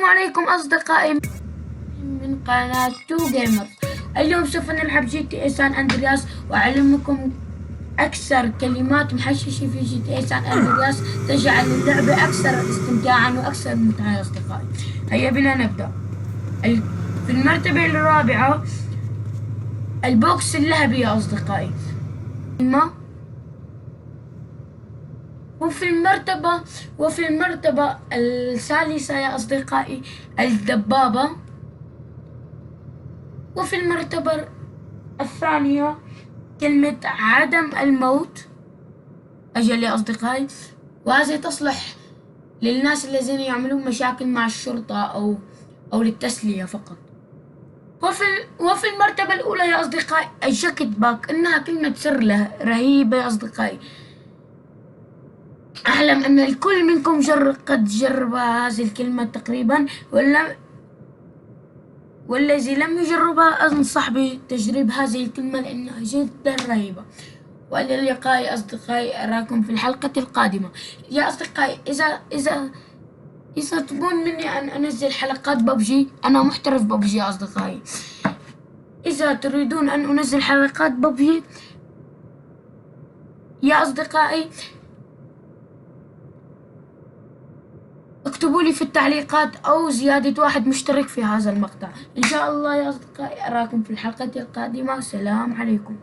السلام عليكم أصدقائي من قناة تو جيمرز. اليوم سوف نلعب جي تي اي سان أندرياس وأعلمكم أكثر كلمات محششة في جي تي اي سان أندرياس تجعل اللعبة أكثر استمتاعا وأكثر متعة يا أصدقائي. هيا بنا نبدأ. في المرتبة الرابعة البوكس الذهبي يا أصدقائي. وفي المرتبة الثالثة يا أصدقائي الدبابة. وفي المرتبة الثانية كلمة عدم الموت. أجل يا أصدقائي، وهذه تصلح للناس الذين يعملون مشاكل مع الشرطة أو للتسلية فقط. وفي المرتبة الأولى يا أصدقائي الجاكيت باك، إنها كلمة سر رهيبة يا أصدقائي. أعلم أن الكل منكم قد جرب هذه الكلمة تقريبا، والذي لم يجربها أنصح بتجريب هذه الكلمة لأنها جدا رهيبة. وإلى اللقاء يا أصدقائي، أراكم في الحلقة القادمة. يا أصدقائي، إذا تبون مني أن أنزل حلقات ببجي، أنا محترف ببجي يا أصدقائي. إذا تريدون أن أنزل حلقات ببجي يا أصدقائي اكتبوا لي في التعليقات أو زيادة واحد مشترك في هذا المقطع. إن شاء الله يا أصدقائي، أراكم في الحلقة القادمة. سلام عليكم.